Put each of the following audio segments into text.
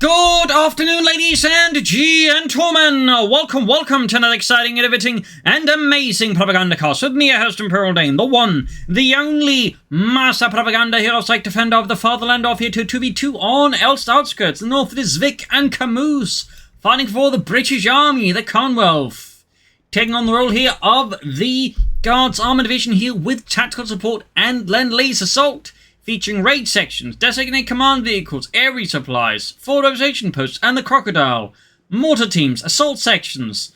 Good afternoon, ladies and gentlemen. Welcome to another exciting, innovating, and amazing Propagandacast with me, your host, Imperial Dane, the one, the only master propaganda hero psych defender of the fatherland of here to 2v2 on elst outskirts. The north it is Vic and Kamoos fighting for the British Army, the Commonwealth, taking on the role here of the Guards Armour Division here with tactical support and Lend-Lease assault, featuring raid sections, designated command vehicles, air resupplies, forward observation posts, and the Crocodile, mortar teams, assault sections,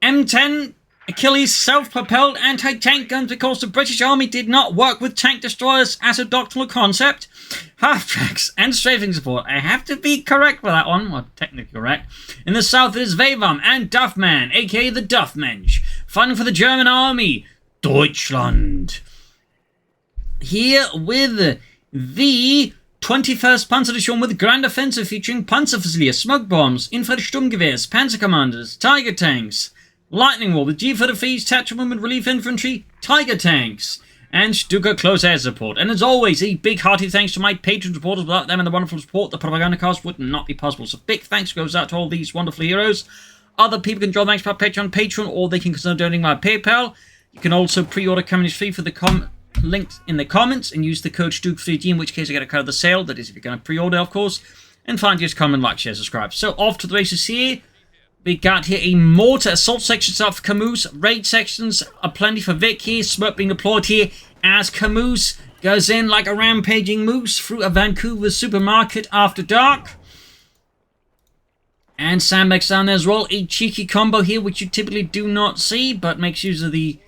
M10, Achilles, self-propelled anti-tank guns because the British Army did not work with tank destroyers as a doctrinal concept, half-tracks, and strafing support. I have to be correct for that one, well, technically correct. In the south it is Veivam and Duffmann, aka the Duffmensch, fighting for the German Army, Deutschland. Here with the 21st Panzer Division with Grand Offensive featuring Panzerfusilier, smoke bombs, Infantry Sturmgewehrs, Panzer Commanders, Tiger Tanks, Lightning Wall with G-35s, Tactical Movement Relief Infantry, Tiger Tanks, and Stuka Close Air Support. And as always, a big hearty thanks to my Patreon supporters. Without them and the wonderful support, the Propagandacast would not be possible. So big thanks goes out to all these wonderful heroes. Other people can join thanks by Patreon, or they can consider donating via PayPal. You can also pre-order Communist Free for the links in the comments and use the CoH2 for in which case I get a cut of the sale. That is if you're going to pre-order, of course. And finally, just comment, like, share, subscribe. So off to the races here. We got here a mortar assault section set up for Kamoos. Raid sections are plenty for Vic here. Smoke being deployed here as Kamoos goes in like a rampaging moose through a Vancouver supermarket after dark. And sandbags down there as well. A cheeky combo here which you typically do not see, but makes use of the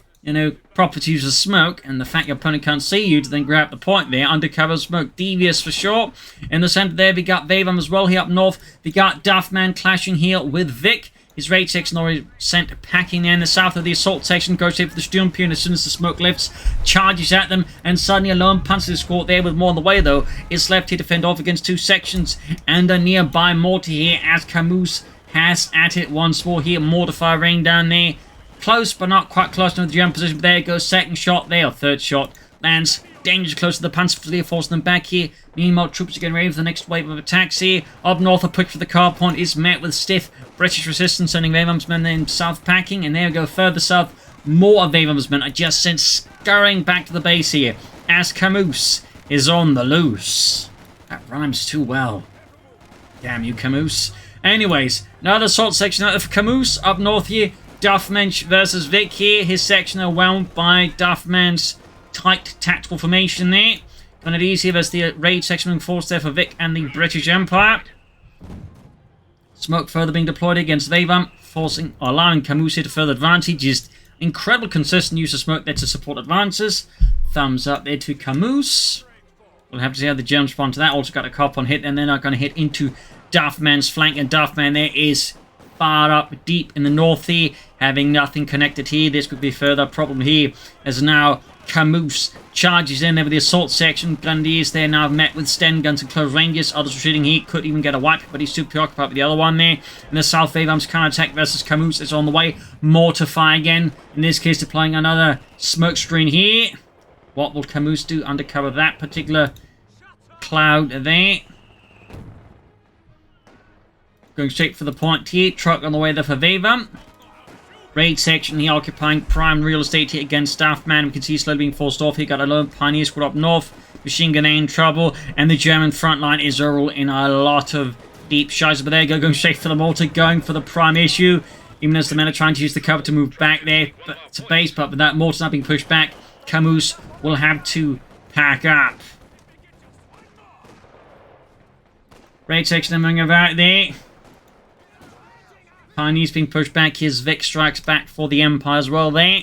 properties of smoke and the fact your opponent can't see you to then grab the point there. Undercover smoke, devious for sure. In the center there, we got Veivam as well. Here up north, we got Duffmann clashing here with Vic. His raid section already sent packing there. In the south of the assault section, goes here for the Sturmpier, as soon as the smoke lifts, charges at them, and suddenly a lone panzer escort there with more on the way though is left here to fend off against two sections and a nearby mortar here as Kamoos has at it once more here. Mortar fire rain down there. Close, but not quite close enough to the German position. But there goes second shot there, or third shot. Lands dangerous close to the Panzerfusilier, forcing them back here. Meanwhile, troops are getting ready for the next wave of attacks here. Up north, a push for the car point is met with stiff British resistance, sending Veivam's men in south packing. And there we go, further south, more of Veivam's men are just sent scurrying back to the base here, as Kamoos is on the loose. That rhymes too well. Damn you, Kamoos. Anyways, another assault section out for Kamoos. Up north here, Duffmann versus Vic here. His section overwhelmed by Duffmann's tight tactical formation there. Kind of easier versus the raid section being forced there for Vic and the British Empire. Smoke further being deployed against Veivam, forcing or allowing Kamoos here to further advantage. Just incredible consistent use of smoke there to support advances. Thumbs up there to Kamoos. We'll have to see how the Germans respond to that. Also got a cop on hit, and they're not going to hit into Duffmann's flank, and Duffmann there is far up deep in the north here, having nothing connected here. This could be a further problem here, as now Kamoos charges in there with the assault section. Grenadiers there now met with Sten guns and close ranges. Others retreating here, could even get a wipe, but he's too preoccupied with the other one there. In the south, Veivam's counterattack versus Kamoos is on the way. Mortar fire again, in this case deploying another smoke screen here. What will Kamoos do undercover that particular cloud there? Going straight for the point here. Truck on the way there for Veivam. Raid section here occupying prime real estate here against Duffmann. We can see slowly being forced off here. Got a lone pioneer squad up north. Machine gun in trouble. And the German front line is all in a lot of deep shies. But there you go. Going straight for the mortar. Going for the prime issue. Even as the men are trying to use the cover to move back there to base. But with that mortar not being pushed back, Kamoos will have to pack up. Raid section moving about there. Pioneers being pushed back. Here's Vic strikes back for the Empire as well there.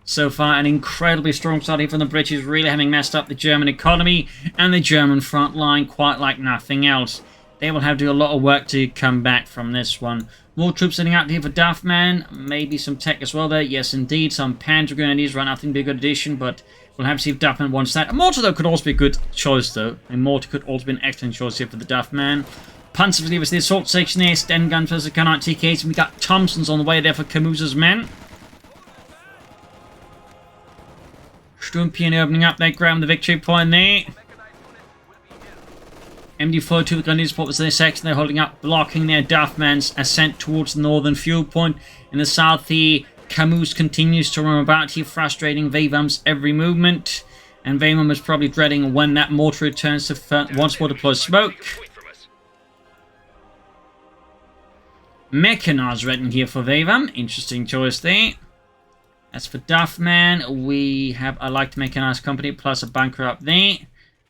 So far, an incredibly strong start here from the British, really having messed up the German economy and the German front line quite like nothing else. They will have to do a lot of work to come back from this one. More troops sitting out here for Duffmann. Maybe some tech as well there. Yes, indeed. Some Panzer Grenadiers run. I think be a good addition, but we'll have to see if Duffmann wants that. A mortar, though, could also be a good choice, though. A mortar could also be an excellent choice here for the Duffmann. Panzerfusilier was the assault section here. Sten guns versus Canard TKs. And we got Thompsons on the way there for Kamoos' men. Sturmpier opening up that ground, the victory point there. MD42 Grenadier support was their section. They're holding up, blocking their Duffmann's ascent towards the northern fuel point. In the south here, Kamoos continues to run about here, frustrating Veivam's every movement. And Veivam is probably dreading when that mortar returns to once more deploy smoke. Mechanized ready here for Veivam. Interesting choice there. As for Duffmann, we have a light mechanized company plus a bunker up there.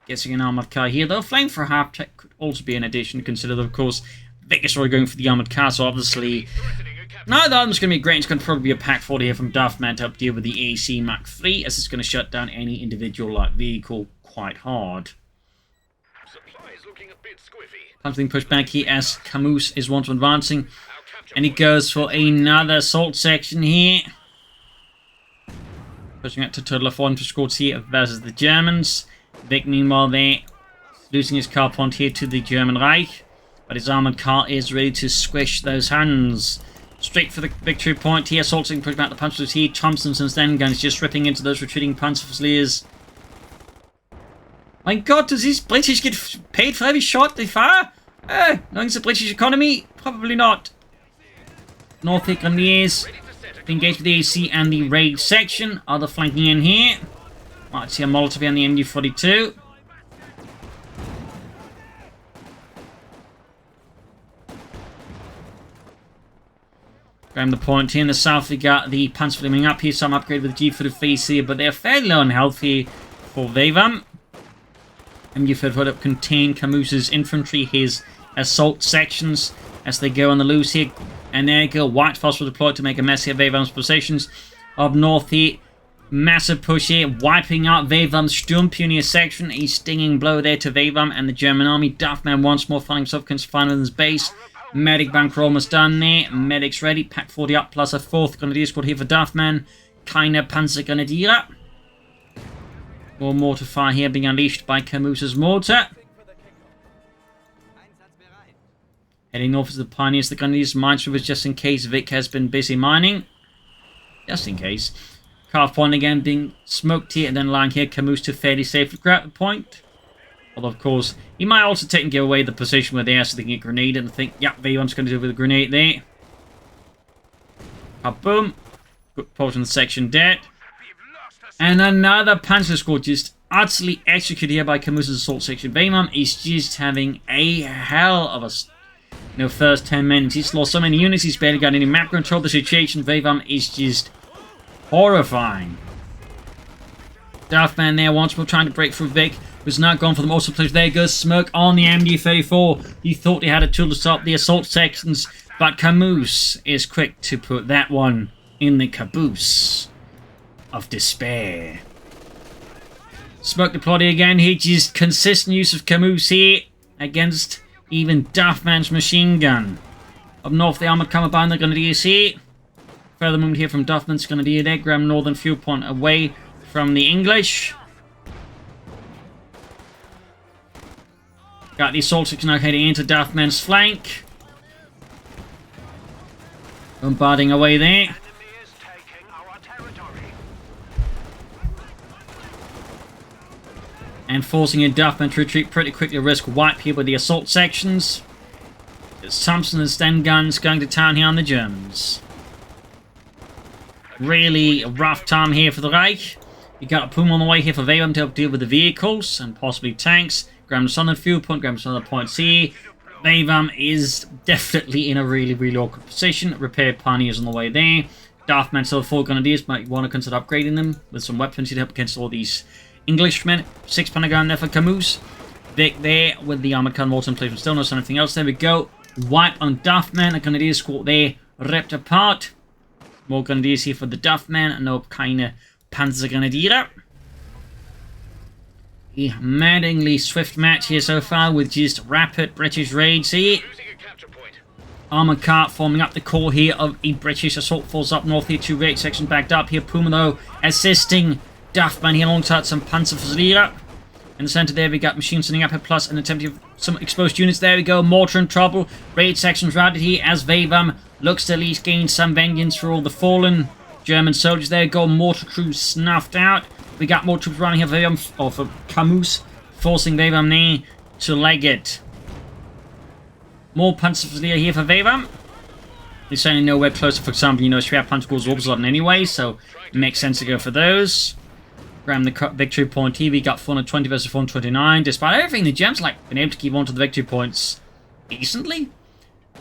Guessing an armored car here, though. Flame for half-tech could also be an addition, considered, of course, Vegas already going for the armored car, so obviously neither of them is going to be great. It's going to probably be a pack 40 here from Duffmann to help deal with the AC Mach 3, as it's going to shut down any individual light vehicle quite hard. Something pushed back here as Kamoos is once advancing, and he goes for another assault section here. Pushing up to a total of 4 infantry squads here versus the Germans. Vic, meanwhile, there, losing his car point here to the German Reich, but his armored car is ready to squish those Huns. Straight for the victory point here, assaulting, pushing back the punchers here. Thompson's then guns just ripping into those retreating Panzerfusiliers. My God, does these British get paid for every shot they fire? Knowing the British economy, probably not. North Grenadiers engaged with the AC and the raid section. Other flanking in here. Might see a Molotov here on the MD42. Grab the point here in the south. We got the Panzer flaming up here. Some upgrade with G45 here, but they're fairly low on health here for Veivam. MD45 up contain Kamoos' infantry, his assault sections as they go on the loose here. And there you go. White phosphor deployed to make a mess here of Veivam's possessions. Up north here. Massive push here, wiping out Veivam's Sturmpioneer section. A stinging blow there to Veivam and the German army. Duffmann once more finding himself confined in his base. Medic bunker almost done there. Medics ready. Pack 40 up plus a 4th Grenadier squad here for Duffmann. Keine Panzer Grenadier. More mortar fire here being unleashed by Kamoos' mortar. Heading north to the Pioneers, the Grenadiers minesweepers just in case Vic has been busy mining. Just in case. Carve point again being smoked here and then lying here. Kamoos to fairly safely grab the point. Although, of course, he might also take and give away the position where they are so they can get a grenade and think, yeah, Veivam's going to do with a grenade there. Boom. Good portion of the section dead. And another Panzer squad just utterly executed here by Kamoos' assault section. Veivam is just having a hell of a first 10 minutes. He's lost so many units, he's barely got any map control. The situation Veivam is just horrifying. Duffmann there once more trying to break through Vic. Was not gone for them. Also, please, there goes smoke on the MD34. He thought he had a tool to stop the assault sections, but Kamoos is quick to put that one in the caboose of despair. Smoke deployed again. He just consistent use of Kamoos here against even Duffmann's machine gun. Up north, the armored car behind the Grenadiers here. Further movement here from Duffmann's Grenadier there. Grab northern fuel point away from the English. Got the assault section now heading into Duffmann's flank. Bombarding away there. And forcing in Duffmann to retreat pretty quickly, risk wipe here with the assault sections. It's Thompson and Sten guns going to town here on the Germans. Really rough time here for the Reich. You got a Puma on the way here for Veivam to help deal with the vehicles and possibly tanks. Grab the southern fuel point, grab some other points here. Veivam is definitely in a really awkward position. Repair pioneers on the way there. Duffmann still 4 Grenadiers, might want to consider upgrading them with some weapons to help against all these Englishmen. 6 Pentagon there for Kamoos. Vic there with the armored car mortar placement. Still no anything else. There we go. Wipe on Duffmann. A Grenadier squad there ripped apart. More Grenadiers here for the Duffmann. No keine Panzergrenadier. A maddeningly swift match here so far with just rapid British raids here. Armored car forming up the core here of a British assault force up north here. 2 raid sections backed up here. Puma though assisting Duffmann here alongside some Panzerfusilier. In the center there we got machines sending up here plus an attempt to some exposed units. There we go. Mortar in trouble. Raid sections routed here as Veivam looks to at least gain some vengeance for all the fallen German soldiers. There we go. Mortar crews snuffed out. We got more troops running here for Veivam, or for Kamoos, forcing Veivam there to leg it. More Panzer here for Veivam. They're certainly nowhere closer, for example, you know, Schwer Panzer goes Obersoldaten anyway, so it makes sense to go for those. Grab the victory point here. We got 420 versus 429. Despite everything, the Gems like been able to keep on to the victory points decently.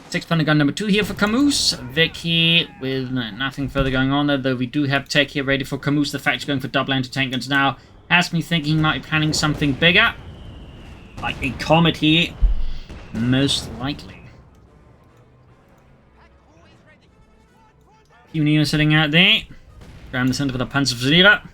6-pounder gun number 2 here for Kamoos. Vic here with nothing further going on there, though we do have tech here ready for Kamoos. The fact he's going for double anti-tank guns now has me thinking he might be planning something bigger. Like a Comet here. Most likely. Few Neo sitting out there. Grab the center for the Panzer.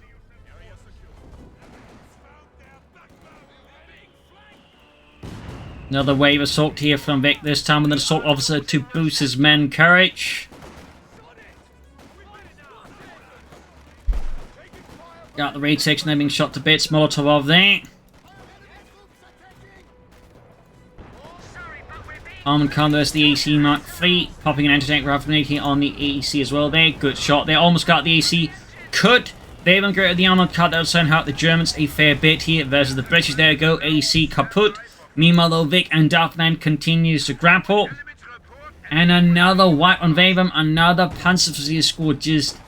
Another wave assault here from Vic, this time with an assault officer to boost his men courage. Got the raid section there being shot to bits, Molotov there. Armored car, there's the AC Mark III, popping an anti-tank rifle grenade on the AC as well there. Good shot there, almost got the AC. Could they haven't got the armored car, that'll send out the Germans a fair bit here versus the British. There you go, AC kaput. Meanwhile, though, Vic and Duffmann continues to grapple. And another wipe on Veivam. Another Panzer squad just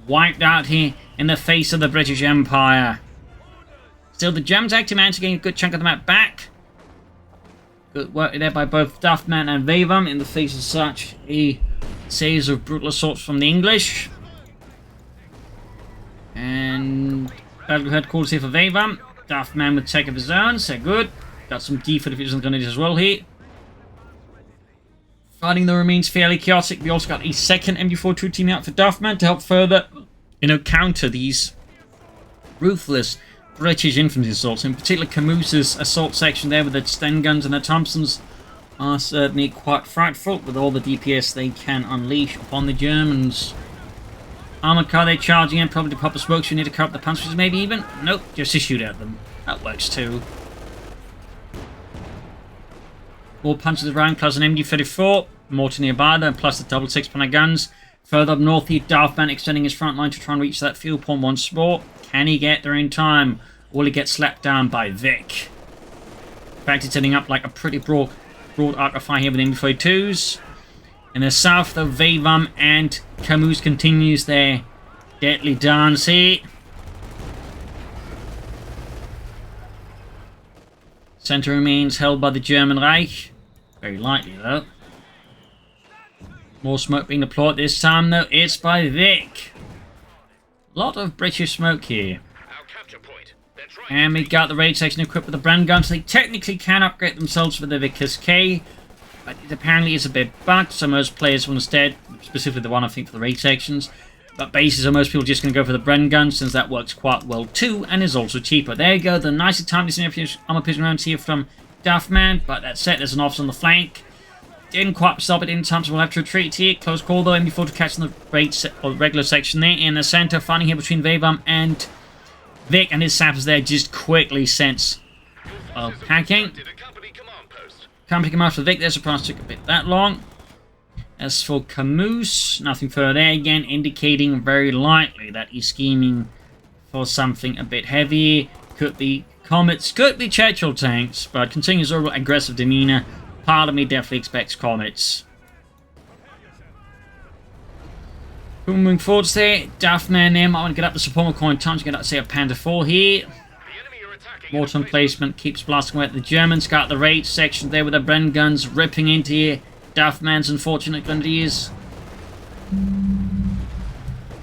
wiped out here in the face of the British Empire. Still, the Germans actually managed to gain a good chunk of the map back. Good work there by both Duffmann and Veivam in the face of such a series of brutal assaults from the English. And battle headquarters here for Veivam. Duffmann with tech of his own, so good. Got some defensive grenades as well here. Fighting though remains fairly chaotic. We also got a second MG42 team out for Duffmann to help further, you know, counter these ruthless British infantry assaults. In particular, Kamoos' assault section there with the Sten guns and the Thompsons are certainly quite frightful with all the DPS they can unleash upon the Germans. Armored car they're charging in, probably to pop a smoke. You need to cover up the Panzers maybe even. Nope, just to shoot at them. That works too. More Panzers around, plus an MG34. More to nearby there, plus the double 6-pounder guns. Further up north here, Duffmann extending his front line to try and reach that field point once more. Can he get there in time? Or will he get slapped down by Vic? In fact, he's setting up like a pretty broad arc of fire here with MG42s. In the south, though, Veivam and Kamoos continues their deadly dance here. Center remains held by the German Reich. Very lightly, though. More smoke being deployed this time, though. It's by Vic. A lot of British smoke here. And we got the raid section equipped with the brand guns. They technically can upgrade themselves with the Vickers K, but it apparently is a bit bugged, so most players will instead, specifically the one I think for the raid sections, but bases are most people just going to go for the brand guns since that works quite well too and is also cheaper. There you go, the nicely timed armor piercing rounds here from Duffmann, but that said, there's an officer on the flank. Didn't quite stop it in time, so we'll have to retreat here. Close call though, MB4 to catch in the regular section there. In the center, fighting here between Veivam and Vic, and his sappers there just quickly sense packing. Can't pick him up for Vic there, surprise took a bit that long. As for Kamoos, nothing further there again, indicating very lightly that he's scheming for something a bit heavy. Could be Comets, could be Churchill tanks, but considering his overall aggressive demeanor, part of me definitely expects Comets. Moving forwards there, Duffmann there might want to get up the support coin time to get up, say, a Panther 4 here. Morton placement keeps blasting away at the Germans. Got the raid section there with the Bren guns ripping into here. Duffmann's unfortunate grenadiers.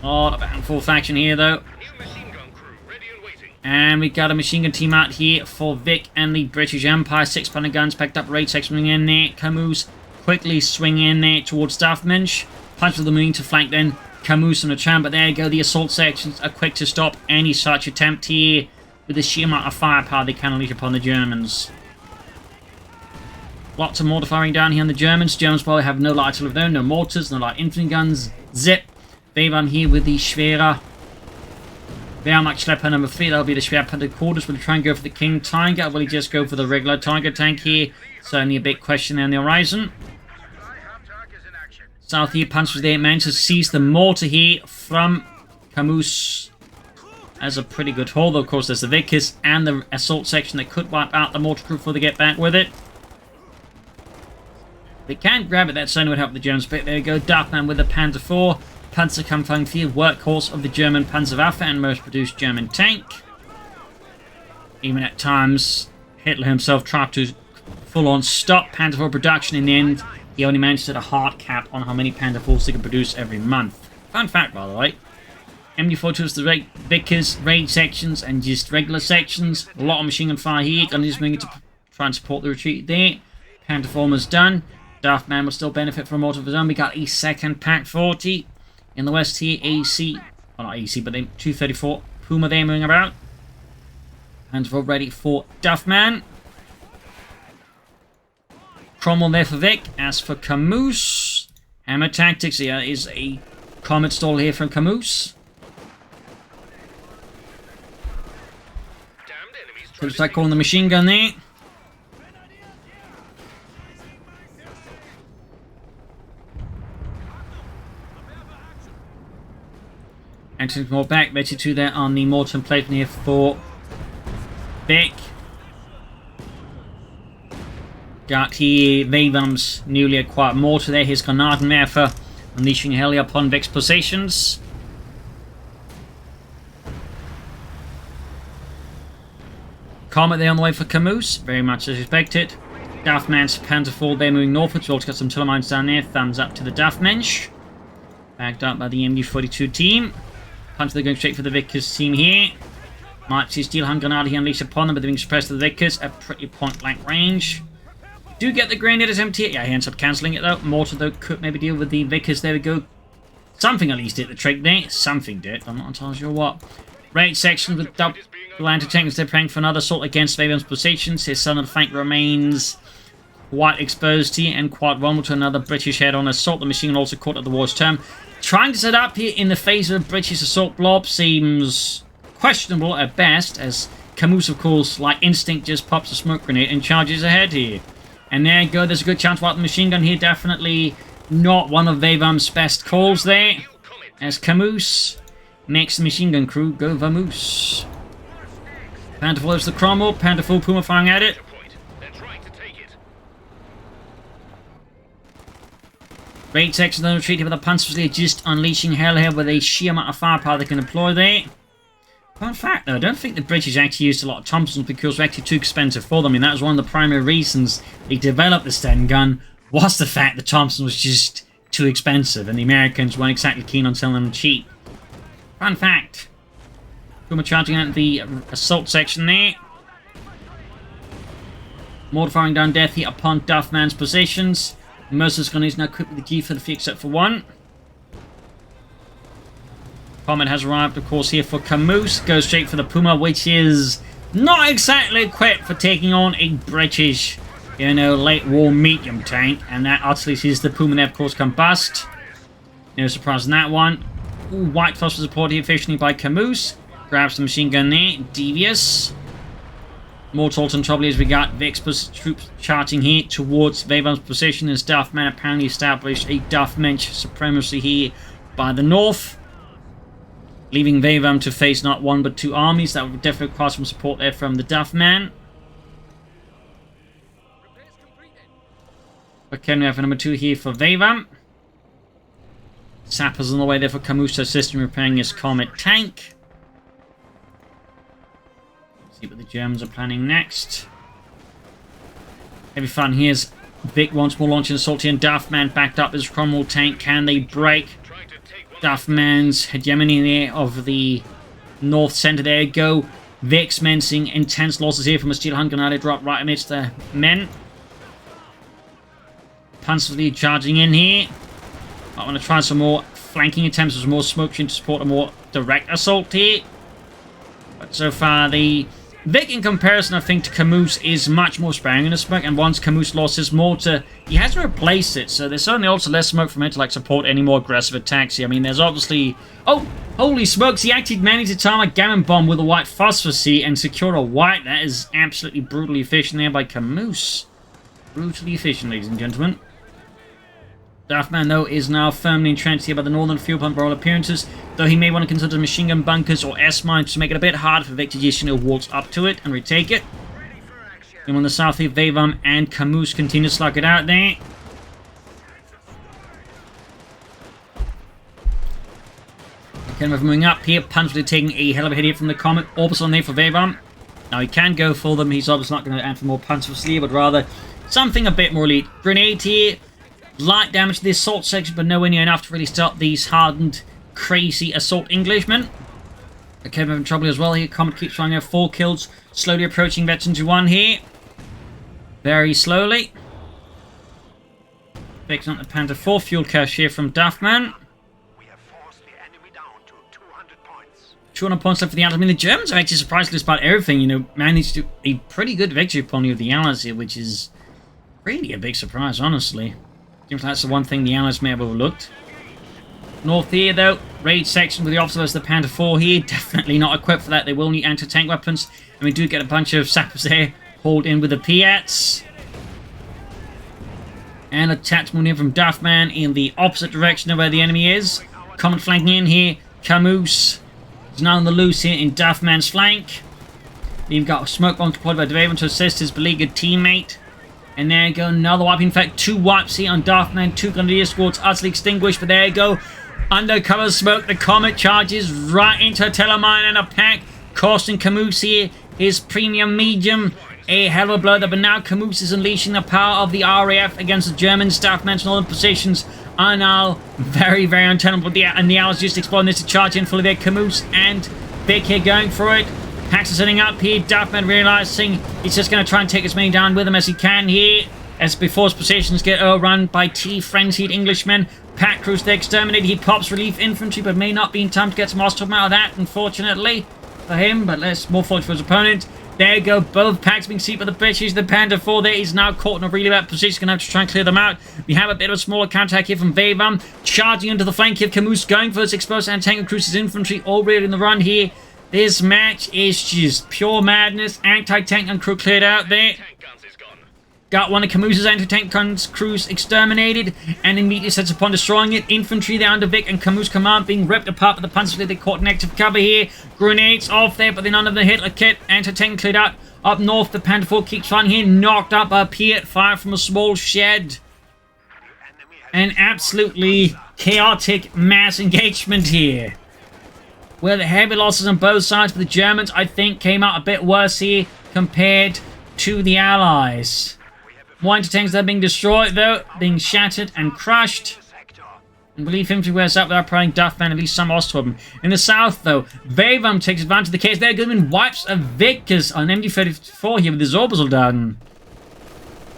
Oh, a handful faction here though. And we got a machine gun team out here for Vic and the British Empire. 6-pounder guns packed up, raid section in there. Kamoos quickly swing in there towards Duffmann. Punch with the Marine to flank then. Kamoos on the champ, but there you go. The assault sections are quick to stop any such attempt here with the sheer amount of firepower they can unleash upon the Germans. Lots of mortar firing down here on the Germans. Germans probably have no light artillery of their own, no mortars, no light infantry guns. Zip. Veivam here with the Schwerer Wehrmacht number 3. That'll be the Schwerpanzer quarters. Will he try and go for the King Tiger, or will he just go for the regular Tiger tank here? Certainly a big question there on the horizon. South here, Panzers there managed to seize the mortar here from Kamoos. That's a pretty good haul, though. Of course, there's the Vickers and the assault section that could wipe out the mortar crew before they get back with it. They can't grab it, that certainly would help the Germans. But there you go, Duffmann with the Panzer IV. Panzerkampfwagen 4, workhorse of the German Panzerwaffe and most produced German tank. Even at times, Hitler himself tried to full-on stop Panzer IV production. In the end, he only managed to set a hard cap on how many Panzer IVs they could produce every month. Fun fact, by the way. MD42 is the Vickers, raid sections, and just regular sections. A lot of machine gun fire here. Gonna just bring it to try and support the retreat there. Panzer IV was done. Duffmann will still benefit from mortar of his own. We got a second Pack 40. In the west here, AC. Well, not AC, but the 234 Puma there moving about. Panzer IV ready for Duffmann. Cromwell there for Vic. As for Kamoos, Hammer Tactics, here is a Comet stall here from Kamoos. Could start calling the machine gun there. Actions more back, ready to there on the mortar plate here for Vic. Got here Veivam's newly acquired mortar there. Here's Granatenwerfer unleashing hell upon Vic's positions. Comet there on the way for Kamoos, very much as expected. Duffmann's Panzer IV there moving northwards. We've also got some tiller mines down there. Thumbs up to the Duffmensch. Backed up by the MD42 team. Punch, they're going straight for the Vickers team here. Might see Steel Hand Grenade here unleashed upon them, but they're being suppressed to the Vickers at pretty point-blank range. Do get the Grenadiers empty. Yeah, he ends up cancelling it though. Mortar though could maybe deal with the Vickers. There we go. Something at least did the trick there. Something did. I'm not entirely sure what. Raid section with double anti-tanks. They're praying for another assault against Veivam's positions. His southern flank remains quite exposed here and quite vulnerable to another British head-on assault. The machine also caught at the war's term. Trying to set up here in the face of a British assault blob seems questionable at best, as Kamoos, of course, like instinct, just pops a smoke grenade and charges ahead here. And there you go, there's a good chance about the machine gun here. Definitely not one of Veivam's best calls there, as Kamoos makes the machine gun crew go vamoose. Panther follows the Cromwell, Panther full Puma firing at it. Raid section then retreating with the Panzerfleet just unleashing hell here with a sheer amount of firepower they can deploy there. Fun fact though, I don't think the British actually used a lot of Thompsons because they're actually too expensive for them. I mean, that was one of the primary reasons they developed the Sten gun, was the fact that Thompson was just too expensive and the Americans weren't exactly keen on selling them cheap. Fun fact. Puma charging at the assault section there. Mortar firing down death here upon Duffmann's positions. Mercer's gun is now equipped with the G for the few except for one. Comet has arrived, of course, here for Kamoos. Goes straight for the Puma, which is not exactly equipped for taking on a British, you know, late war medium tank. And that utterly sees the Puma there, of course, combust. No surprise in that one. Ooh, White Flush was supported efficiently by Kamoos. Grabs the machine gun there. Devious. More Tolton trouble as we got Vic's troops charging here towards Veivam's position as Duffmann apparently established a Duffmensch supremacy here by the north, leaving Veivam to face not one but two armies. That would definitely require some support there from the Duffmann. Okay, we have number 2 here for Veivam. Sappers on the way there for Kamoos to assist in repairing his Comet tank. See what the Germans are planning next. Heavy fun. Here's Vic once more launching assault here, and Duffmann backed up his Cromwell tank. Can they break Duffmann's hegemony there of the north center? There you go. Vic's men seeing intense losses here from a steel hand grenade drop right amidst the men. Panzerfleet charging in here. I want to try some more flanking attempts with more smoke to support a more direct assault here. But so far, the Vic, in comparison, I think, to Kamoos, is much more sparing in the smoke, and once Kamoos lost his mortar, he hasn't replaced it, so there's certainly also less smoke from it to, like, support any more aggressive attacks here. I mean, there's obviously... Oh, holy smokes, he actually managed to time a gammon bomb with a white phosphorus and secure a white. That is absolutely brutally efficient there by Kamoos. Brutally efficient, ladies and gentlemen. Duffmann, though, is now firmly entrenched here by the northern fuel pump by all appearances, though he may want to consider machine gun bunkers or S-mines to make it a bit harder for Vic to just, walk up to it and retake it. And on the south here, Veivam and Kamoos continue to slug it out there. Kind of moving up here, Punch taking a hell of a hit here from the Comet. Orbs on there for Veivam. Now he can go for them, he's obviously not going to add for more punch for sleeve, but rather something a bit more elite. Grenade here. Light damage to the assault section, but nowhere near enough to really stop these hardened, crazy assault Englishmen. Okay, we're having trouble as well here. Comet keeps trying to have 4 kills. Slowly approaching Veterans 1 here. Very slowly. Picking up the Panther 4 fuel cache here from Duffmann. We have forced the enemy down to 200 points. 200 points left for the Allies. I mean, the Germans have actually, surprisingly, despite everything, managed to a pretty good victory upon you of the Allies here, which is really a big surprise, honestly. Seems like that's the one thing the Allies may have overlooked. North here, though, raid section with the officers of the Panther 4 here. Definitely not equipped for that. They will need anti-tank weapons. And we do get a bunch of sappers there, hauled in with the Piats. And a tactical in from Duffmann in the opposite direction of where the enemy is. Comet flanking in here. Kamoos is now on the loose here in Duffmann's flank. You've got a smoke bomb deployed by Veivam to assist his beleaguered teammate. And there you go, another wipe. In fact, 2 wipes here on Duffmann. 2 Grenadier squads utterly extinguished. But there you go. Undercover smoke. The Comet charges right into a telemine and a pack. Costing Kamoos here his premium medium. A hell of a blow there. But now Kamoos is unleashing the power of the RAF against the German. Duffmann's northern positions are now very, very untenable. And the Allies just exploring this to charge in fully there. Kamoos and Vic here going for it. Packs are setting up here. Duffmann realizing he's just going to try and take as many down with him as he can here. As before his positions get overrun by frenzied Englishmen. Pack crews they exterminate. He pops relief infantry, but may not be in time to get some hostile out of that, unfortunately for him. But less more fortunate for his opponent. There you go. Both packs being seized by the British. The Panther 4 there is now caught in a really bad position. Going to have to try and clear them out. We have a bit of a smaller counterattack here from Veivam. Charging into the flank here of Kamoos. Going for his explosive anti-tank and cruisers infantry. Already in the run here. This match is just pure madness. Anti-tank and crew cleared out there. Got one of Kamoos' anti-tank crews exterminated and immediately sets upon destroying it. Infantry there under Vic and Kamoos' command being ripped apart by the Panzer. They caught an active cover here. Grenades off there, but then none of them hit a kit. Anti-tank cleared out. Up north, the Panther 4 keeps fighting here. Knocked up by a Piat. Fire from a small shed. An absolutely chaotic mass engagement here. Where the heavy losses on both sides for the Germans, I think, came out a bit worse here compared to the Allies. More anti-tanks that are being destroyed, though, being shattered and crushed. And believe infantry wears up without providing Duffmann at least some odds to him. In the south, though, Veivam takes advantage of the case. There, Goodman wipes a Vickers on MD-34 here with his orbital done.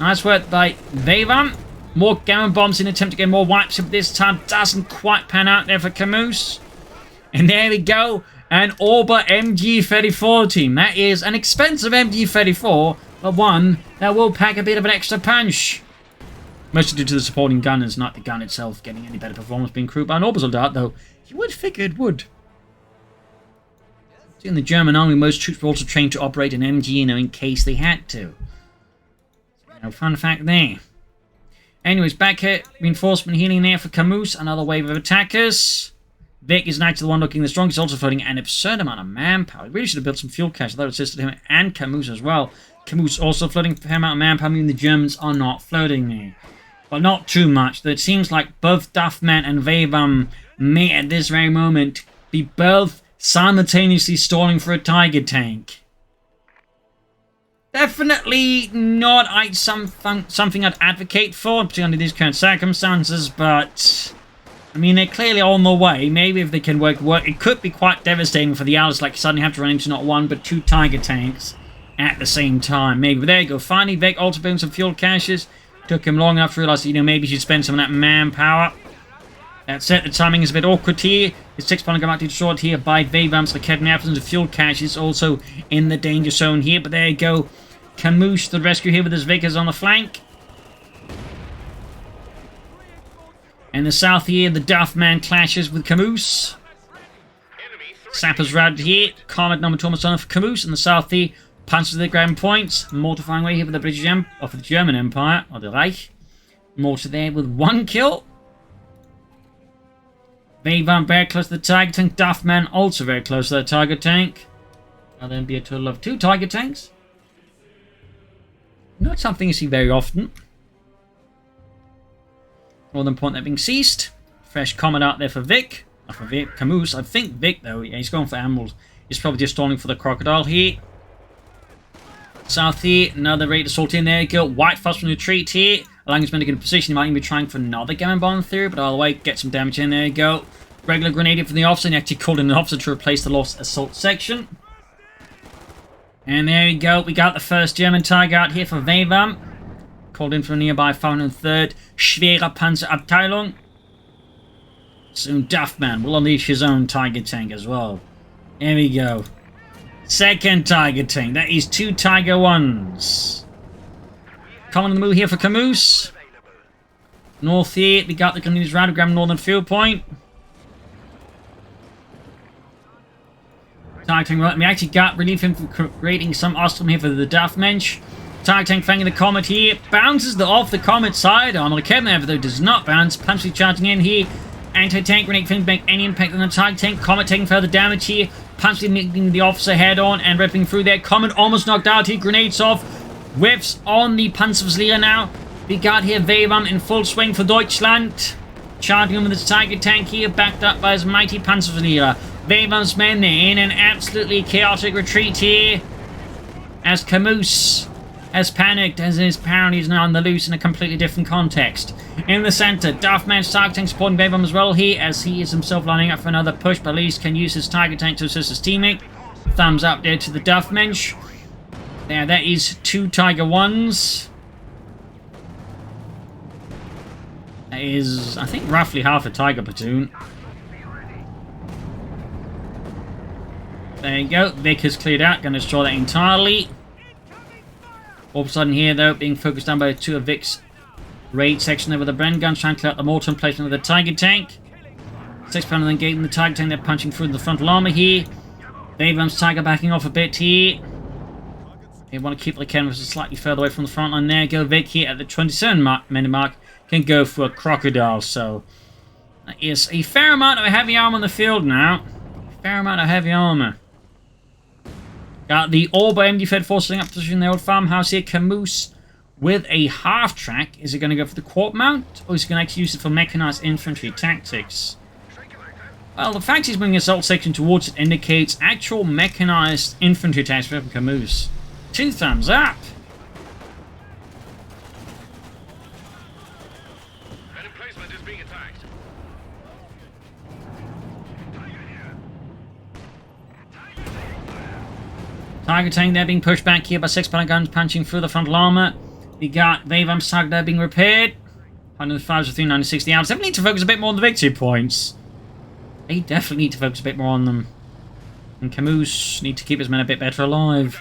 Nice work by Veivam. More Gammon bombs in an attempt to get more wipes, but this time doesn't quite pan out there for Kamoos. And there we go, an Orba MG-34 team. That is an expensive MG-34, but one that will pack a bit of an extra punch. Mostly due to the supporting gunners, not the gun itself getting any better performance being crewed by an orbital dart, though you would figure it would. In the German army, most troops were also trained to operate an MG, in case they had to. Fun fact there. Anyways, back here, reinforcement healing there for Kamoos, another wave of attackers. Vic is actually the one looking the strongest, also floating an absurd amount of manpower. He really should have built some fuel cache. That would have assisted him and Kamoos as well. Kamoos also floating a fair amount of manpower, meaning the Germans are not floating there. But not too much. Though it seems like both Duffmann and Veivam may at this very moment be both simultaneously stalling for a Tiger tank. Definitely not something I'd advocate for, particularly under these current circumstances, but I mean, they're clearly on the way. Maybe if they can work, it could be quite devastating for the Allies, like suddenly have to run into not one, but 2 Tiger tanks at the same time. Maybe, but there you go. Finally, Vic also building some fuel caches. Took him long enough to realize that, maybe he should spend some of that manpower. That's it. The timing is a bit awkward here. His 6-pounder got destroyed here by Veivam's Raketen Athens. The fuel caches also in the danger zone here, but there you go. Kamoos to the rescue here with his Vickers on the flank. In the south here, the Duffmann clashes with Kamoos. Sappers routed here. Comet number 2 almost done for Kamoos. In the south here, punches the grand points. Mortifying way here for the British Empire, or for the German Empire, or the Reich. Mortar there with 1 kill. Veivam very close to the Tiger tank. Duffmann also very close to that Tiger tank. That'll then be a total of 2 Tiger tanks. Not something you see very often. Northern point that being seized. Fresh comment out there for Vic. Not for Vic, Kamoos. I think Vic though. Yeah, he's going for emerald. He's probably just stalling for the crocodile here. South here, another raid assault in there. Go White fast from retreat here. Allowing his men to get in position. He might even be trying for another gammon bomb through, but all the way, get some damage in. There you go. Regular grenade from the officer, and he actually called in an officer to replace the lost assault section. And there you go. We got the first German Tiger out here for Veivam. Called in from nearby 503rd Schwere Panzerabteilung. Soon Duffmann will unleash his own Tiger tank as well. There we go. Second Tiger tank. That is 2 Tiger 1s. Coming on the move here for Kamoos. North here, we got the continuous radiogram northern field point. Tiger tank, right? We actually got relief him from creating some ostrom here for the Duffmensch. Tiger tank fanging the Comet here. Bounces off the Comet side. Armour Kednev though does not bounce. Punchly charging in here. Anti-tank grenade fin make any impact on the Tiger tank. Comet taking further damage here. Punchly nicking the officer head on and ripping through there. Comet almost knocked out here. Grenades off. Whiffs on the Panzerflieger now. We got here Veivam in full swing for Deutschland. Charging him with his Tiger tank here, backed up by his mighty Panzerflieger. Veivam's men in an absolutely chaotic retreat here. As Kamoos has panicked, as his apparently is now on the loose in a completely different context. In the center, Duffmann's Tiger tank supporting Veivam as well here, as he is himself lining up for another push, but Lease can use his Tiger tank to assist his teammate. Thumbs up there to the Duffmensch. There, that is 2 Tiger 1s. That is, I think, roughly half a Tiger platoon. There you go. Vic has cleared out. Going to destroy that entirely. All of a sudden here, though, being focused on by 2 of Vic's raid section there with the Bren guns, trying to clear out the mortar emplacement of the Tiger tank. 6-pounder then gating the Tiger tank. They're punching through the frontal armor here. Veivam's Tiger backing off a bit here. They want to keep the canvas slightly further away from the front line. There go Vic here at the 27-minute mark. Can go for a crocodile. So, that is a fair amount of heavy armor on the field now. A fair amount of heavy armor. Got the Orba MD-Fed forcing up position in the old farmhouse here. Kamoos with a half-track. Is it going to go for the quarter mount? Or is it going to actually use it for mechanized infantry tactics? Well, the fact he's moving his assault section towards it indicates actual mechanized infantry tactics for Kamoos. 2 thumbs up. An emplacement is being attacked. Tiger tank there being pushed back here by 6-pounder guns punching through the frontal armor. We got Veivam's Tiger there being repaired. 105 to 396 the hours. Definitely need to focus a bit more on the victory points. They definitely need to focus a bit more on them. And Kamoos need to keep his men a bit better alive.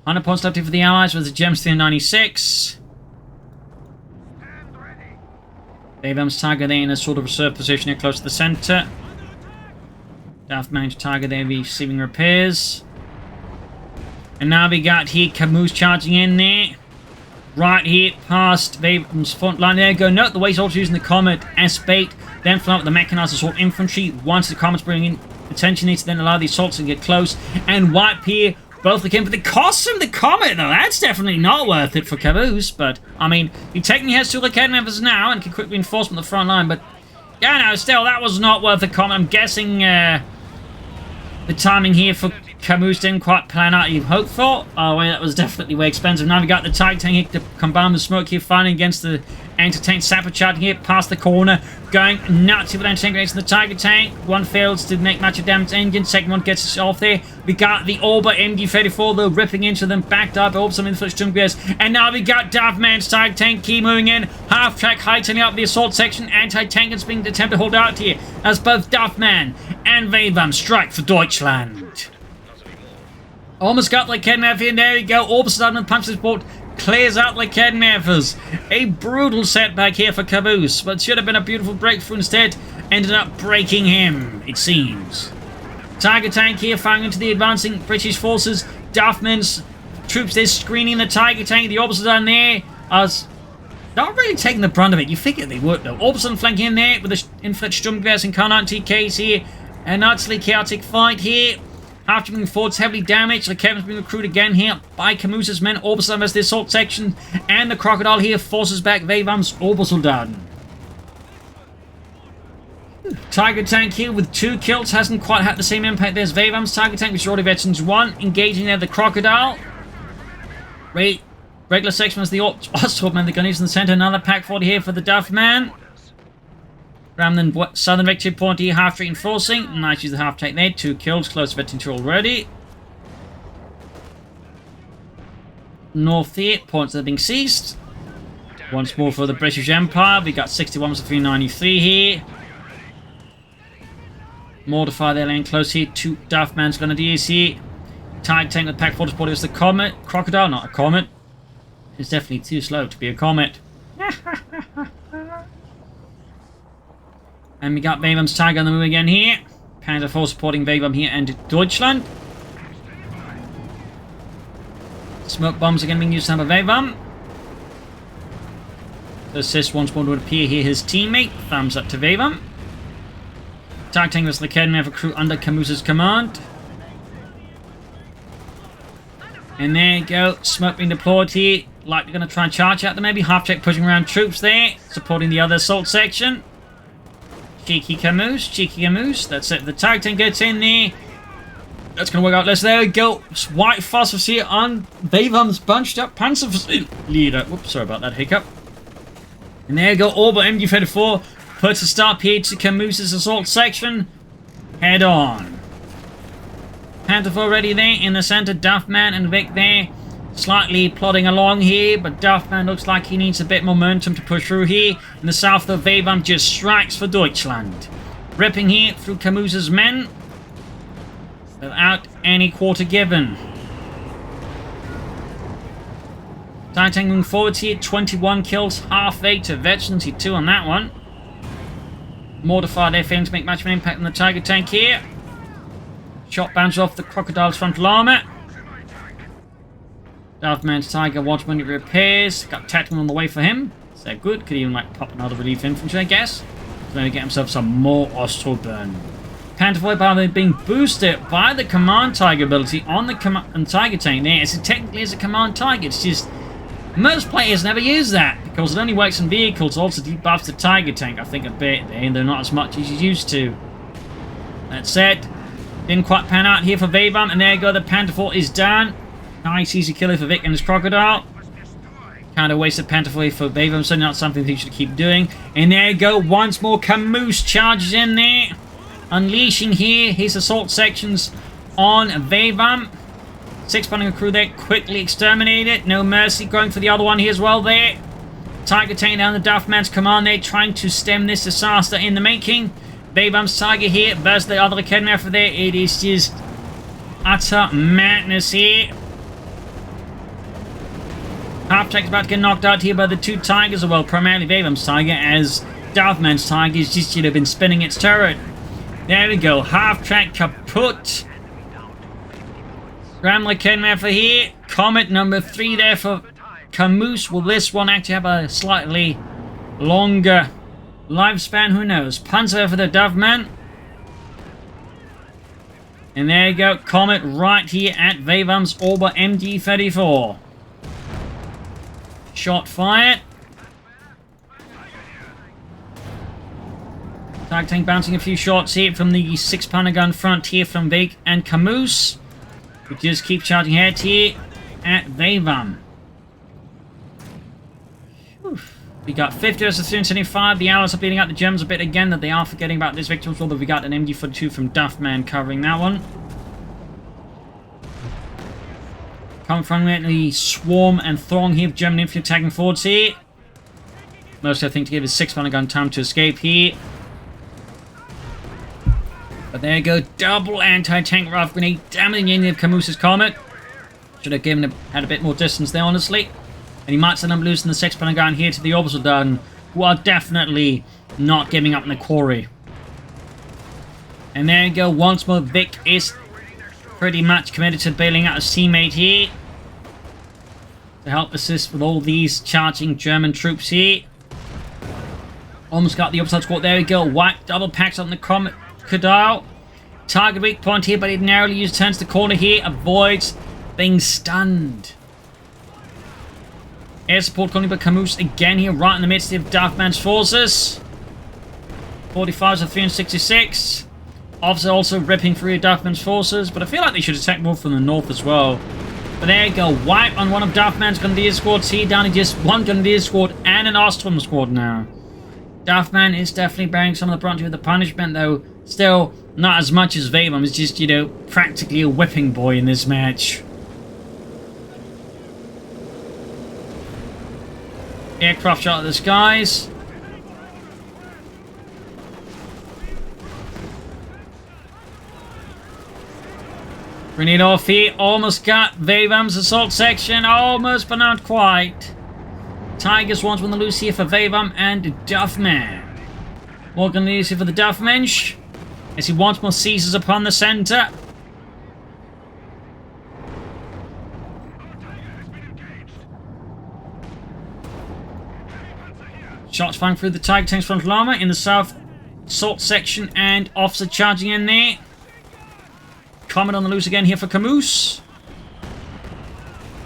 100 points left here for the Allies with the Gems 396. Veivam's Tiger there in a sort of reserve position here close to the center. Duffmann's Tiger there receiving repairs. And now we got here Kamoos charging in there. Right here past Veivam's front line. There you go. Note the way he's also using the Comet as bait. Then flying up the mechanized assault infantry. Once the Comet's bringing attention, needs to then allow the assaults to get close. And wipe here. Both again, but the cost of the Comet, though, that's definitely not worth it for Kamoos. But, I mean, he technically has 2 Located members now and can quick reinforcement the front line. But, yeah, no, still, that was not worth the Comet. I'm guessing the timing here for Kamoos didn't quite plan out you'd hoped for. Oh, well, that was definitely way expensive. Now we got the Tiger tank here to combine the smoke here, fighting against the anti-tank sapper charging here past the corner. Going nuts with anti-tank grenades in the Tiger tank. One fails to make much of damage to engine. Second one gets us off there. We got the Orba MG-34 though, ripping into them, backed up. Orb some infantry Sturmgewehr. And now we got Duffmann's Tiger tank key moving in. Half-track heightening up the assault section. Anti-tank is being attempted to hold out here as both Duffmann and Veivam strike for Deutschland. Almost got like Kednev here. There we go. Orb starting to punch this board. Clears out like Kednevers. A brutal setback here for Kamoos, but should have been a beautiful breakthrough instead. Ended up breaking him, it seems. Tiger tank here firing into the advancing British forces. Duffmann's troops there screening the Tiger tank. The opposite down there as Not really taking the brunt of it. You figured they would, though. Orbison flanking in there with the Infantry Sturmgewehrs and Karnat TKs here. An utterly chaotic fight here. After moving forwards, heavily damaged. The Kevin's being recruited again here by Kamoos' men. Orbison has the assault section. And the Crocodile here forces back Veivam's Obersoldaten. Tiger tank here with 2 kills. Hasn't quite had the same impact as Veivam's Tiger tank, which is already veterans 1. Engaging there the Crocodile. Regular section was the Ostholtman, the Gunners in the center. Another pack 40 here for the Duffmann. Ramden Southern Victory Point here, half reinforcing. Nice use the half tank there. 2 kills, close to veteran 2 already. North here, points that are being seized. Once more for the British Empire. We got 61 to 393 here. Mortify their lane close here. 2 Duffmann's Grenadiers here. Tiger tank with pack 40 support is the Comet. Crocodile, not a Comet. It's definitely too slow to be a Comet. And we got Veivam's Tiger on the move again here. Panzer IV supporting Veivam here and Deutschland. Smoke bombs again being used to have a Veivam. The assist once more would appear here. His teammate. Thumbs up to Veivam. Tiger tank was the Academy of a crew under Kamoos' command. And there you go. Smoke being deployed here. Like they're going to try and charge at them maybe. Half check pushing around troops there. Supporting the other assault section. Cheeky Kamoos. That's it. The Tiger tank gets in there. That's going to work out less. There we go. White phosphorus here on Veivam's bunched up Panzer leader. Whoops, sorry about that hiccup. And there you go. Orba MG34 puts a stop here to Kamoos' assault section. Head on. Panther IV ready there in the center. Duffmann and Vic there. Slightly plodding along here, but Duffmann looks like he needs a bit more momentum to push through here. In the south, though, Veivam just strikes for Deutschland. Ripping here through Kamoos' men. Without any quarter given. Tiger tank moving forwards here. 21 kills, halfway to veterans. 2 on that one. Mortify their failing to make much of an impact on the Tiger tank here. Shot bounces off the Crocodile's frontal armor. Duffmann's Tiger watchman repairs. Got Tatman on the way for him. So good. Could even like pop another relief infantry, I guess. So maybe get himself some more Ostholtburn. Panther IV, by the way, being boosted by the Command Tiger ability on the Tiger tank there. As it technically is a Command Tiger. It's just most players never use that because it only works in vehicles. Also debuffs the Tiger tank, I think, a bit. They're not as much as you used to. That said, didn't quite pan out here for Veivam. And there you go. The Panther IV is down. Nice easy killer for Vic and his Crocodile. Kind of wasted Panther IV for Veivam, so not something he should keep doing. And there you go. Once more, Kamoos charges in there. Unleashing here his assault sections on Veivam. 6-punning a crew there. Quickly exterminated. No mercy. Going for the other one here as well there. Tiger taking down the Duffmann's command there. Trying to stem this disaster in the making. Veivam's Tiger here versus the other Academy for there. It is just utter madness here. Half-track's about to get knocked out here by the 2 Tigers. Well, primarily Veivam's Tiger, as Duffmann's Tiger has just been spinning its turret. There we go. Half-track kaput. Gremlin Academy for here. Comet number 3 there for Kamoos. Will this one actually have a slightly longer lifespan? Who knows? Panzer for the Duffmann. And there you go. Comet right here at Veivam's Orba MG34. Shot fired. Tiger tank bouncing a few shots here from the 6-pounder gun front here from Vic and Kamoos. We just keep charging ahead here at Veivam. We got 50 versus 375. The Allies are beating out the Germans a bit again, that they are forgetting about this victory as well, but we got an MG42 from Duffmann covering that one. Coming from the swarm and throng here of German infantry attacking forwards here. Mostly, I think, to give his 6-pounder gun time to escape here. But there you go. Double anti-tank rough grenade damaging the engine of Kamoos' Comet. Should have had a bit more distance there, honestly. And he might send them losing the 6-pounder gun here to the Obersoldaten, who are definitely not giving up in the quarry. And there you go. Once more, Vic is pretty much committed to bailing out his teammate here. to help assist with all these charging German troops here. Almost got the upside squad. There we go. White double packs on the crocodile. Target weak point here, but it narrowly used turns the corner here. Avoids being stunned. Air support coming by Kamoos again here, right in the midst of Duffmann's forces. 45s of 366. Officer also ripping through Duffmann's forces, but I feel like they should attack more from the north as well. But there you go, wipe on one of Duffmann's Grenadier squads here, down to just one Grenadier squad and an Ostrom squad now. Duffmann is definitely bearing some of the brunt of the punishment, though. Still, not as much as Veivam. Is just, you know, practically a whipping boy in this match. Aircraft shot at the skies. Grenade off here. Almost got Veivam's assault section. Almost, but not quite. Tigers wants one to lose here for Veivam and Duffmann. More grenadiers here for the Duffmensch, as he wants more seizures upon the centre. Shots firing through the Tiger Tank's frontal armour in the south assault section, and officer charging in there. Comet on the loose again here for Kamoos.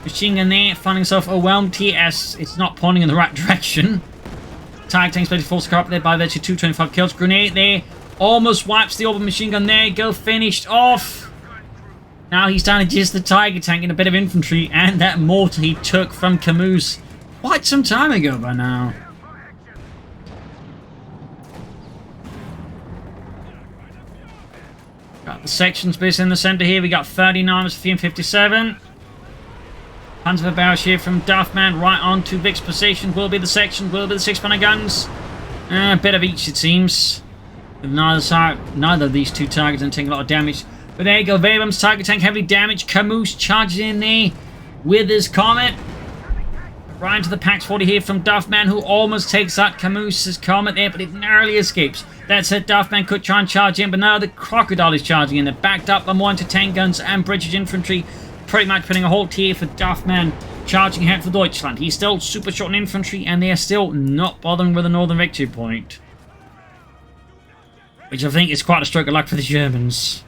Machine gun there, finding himself overwhelmed here as it's not pointing in the right direction. Tiger Tank's ready to force car up there by virtue 225 kills. Grenade there, almost wipes the orbital machine gun there. Go finished off. Now he's down to just the Tiger Tank and a bit of infantry, and that mortar he took from Kamoos quite some time ago by now. Got the sections base in the centre here. We got 39 with 357. Panzer barrage here from Duffmann right on to Vic's position. Will be the section, will be the 6-pounder guns. A bit of each, it seems. With neither of these two targets and taking a lot of damage. But there you go, Veivam's Tiger Tank heavily damaged. Kamoos charges in there with his Comet. Right into the Pax 40 here from Duffmann, who almost takes out Kamoos' Comet there, but it narrowly escapes. That's it, Duffmann could try and charge in, but now the Crocodile is charging in. They're backed up by more anti-tank guns and British infantry, pretty much putting a halt here for Duffmann, charging ahead for Deutschland. He's still super short in infantry, and they are still not bothering with the northern victory point. Which I think is quite a stroke of luck for the Germans.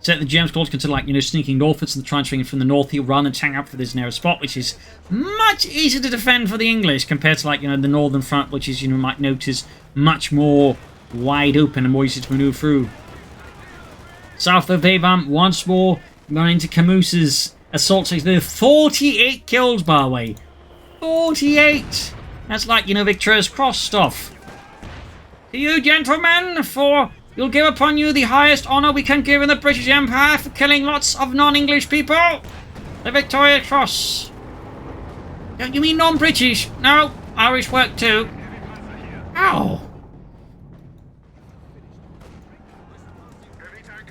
So the Germans could also consider, like, you know, sneaking northwards and transferring from the north here rather than tank up for this narrow spot, which is much easier to defend for the English compared to, like, you know, the northern front, which is, you know, might notice much more wide open and more easy to maneuver through. South of Veivam, once more, going into Kamoos' assault section. There are 48 kills, by the way. 48! That's like, you know, Victoria's Cross stuff. To you, gentlemen, for you'll give upon you the highest honour we can give in the British Empire for killing lots of non-English people. The Victoria Cross. Don't you mean non-British? No, Irish work too. Ow.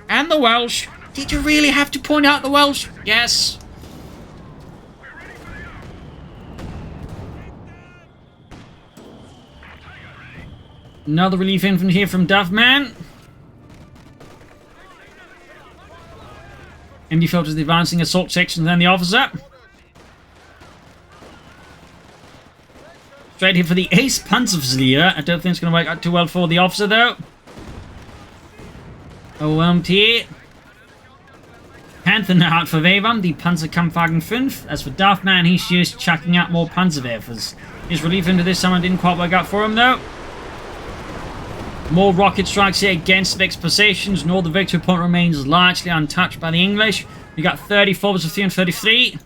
And the Welsh. Did you really have to point out the Welsh? Yes. Another relief infantry here from Duffmann. MD filters the advancing assault section, then the officer. Straight here for the Ace Panzerfusilier. I don't think it's going to work out too well for the officer, though. Overwhelmed here. Panther now out for Veivam, the Panzerkampfwagen 5. As for Duffmann, he's just chucking out more Panzerwerfers. His relief into this summer didn't quite work out for him, though. More rocket strikes here against Vic's positions. Northern victory point remains largely untouched by the English. We got 34 of 333.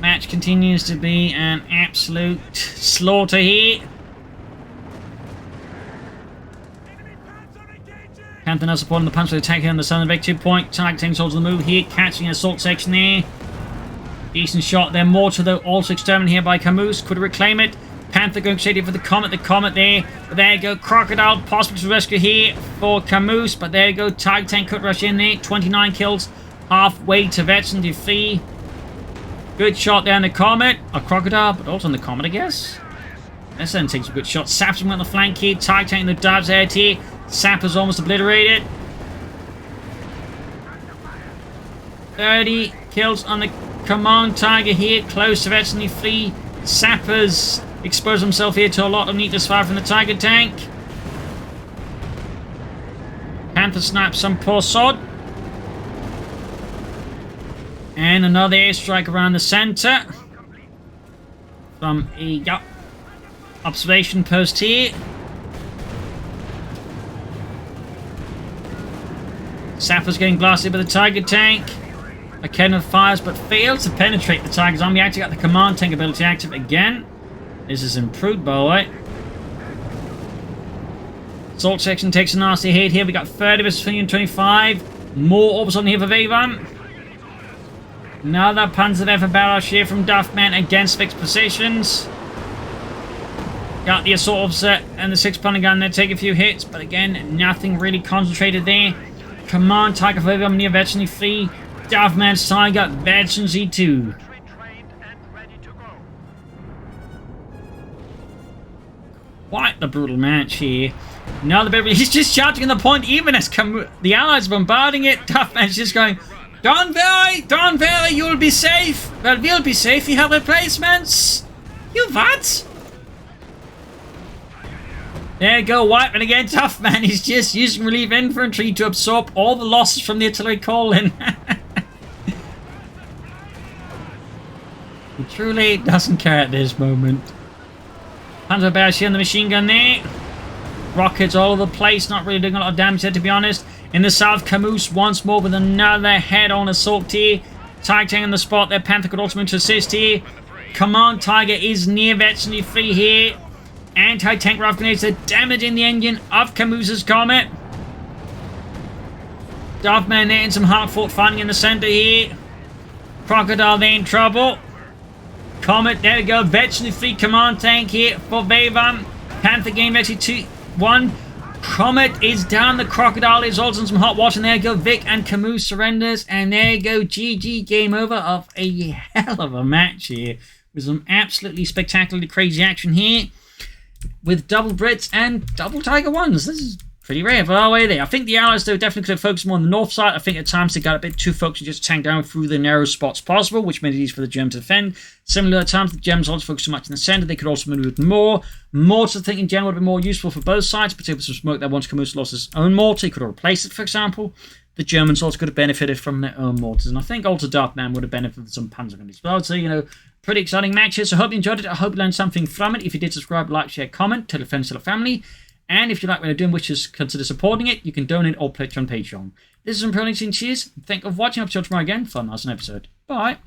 Match continues to be an absolute slaughter here. Panther now supporting the Panzer attack here on the southern victory point. Tiger Tanks holds the move here, catching an assault section there. Decent shot there. Mortar, though, also exterminated here by Kamoos. Could reclaim it. Panther going straight in for the Comet there. But there you go, Crocodile possible to rescue here for Kamoos. But there you go, Tiger Tank could rush in there. 29 kills, halfway to veteran defeat. Good shot there on the Comet, a Crocodile, but also on the Comet, I guess. This then takes a good shot. Saps him on the flank here. Tiger Tank in the dives ahead here. Sapper's almost obliterated. 30 kills on the Command Tiger here, close to Veteran Fleet. Sappers expose himself here to a lot of needless fire from the Tiger tank. Panther snaps some poor sod. And another airstrike around the center. From a observation post here. Sappers getting blasted by the Tiger tank. A cannon fires but fails to penetrate the Tiger zombie. Actually got the command tank ability active again. This is improved by the way. Assault section takes a nasty hit here. We got 30 versus 25. More orbs on here for Veivam. Another Panzerwerfer barrage here from Duffmann against fixed positions. Got the assault officer and the 6-pounder gun there take a few hits, but again, nothing really concentrated there. Command Tiger for Veivam near Veteran Fleet. Duffmann's Tiger, Veteran Z2. Quite the brutal match here. Now the baby, he's just shouting in the point, even as the Allies are bombarding it. Duffmann's just going, don't worry, you'll be safe. Well, we'll be safe, we have replacements. You what? There you go, wiping again. Duffmann is just using relief infantry to absorb all the losses from the artillery call-in. He truly doesn't care at this moment. Panzer barrage here on the machine gun there. Rockets all over the place, not really doing a lot of damage there to be honest. In the south, Kamoos once more with another head-on assault here. Tiger tank on the spot there, Panther could also move to assist here. Command Tiger is near Veteran Free here. Anti-tank rifle grenades are damaging the engine of Kamoos' Comet. Duffmann there in some hard-fought fighting in the center here. Crocodile there in trouble. Comet, there we go. Veteran Fleet command tank here for Veivam. Panther game actually 2-1. Comet is down. The Crocodile is also in some hot water. And there you go. Vic and Kamoos surrenders. And there you go. GG. Game over of a hell of a match here. With some absolutely spectacularly crazy action here. With double Brits and double Tiger 1s. This is pretty rare for our way there. I think the Allies, though, definitely could have focused more on the north side. I think at times they got a bit too focused and just tanked down through the narrow spots possible, which made it easy for the Germans to defend. Similar at times, the Germans also focused too much in the center. They could also maneuver more. Mortars, I think, in general, would be more useful for both sides, particularly with some smoke that once Kamoos lost his own mortar, he could have replaced it, for example. The Germans also could have benefited from their own mortars, and I think also Duffmann would have benefited from some panzer guns as well. So, you know, pretty exciting matches. So I hope you enjoyed it. I hope you learned something from it. If you did, subscribe, like, share, comment, tell a friend, tell a family. And if you like what I'm doing, which is consider supporting it, you can donate or pledge on Patreon. This is Unrelenting. Cheers. Thank you for watching. I'll see you tomorrow again for another episode. Bye.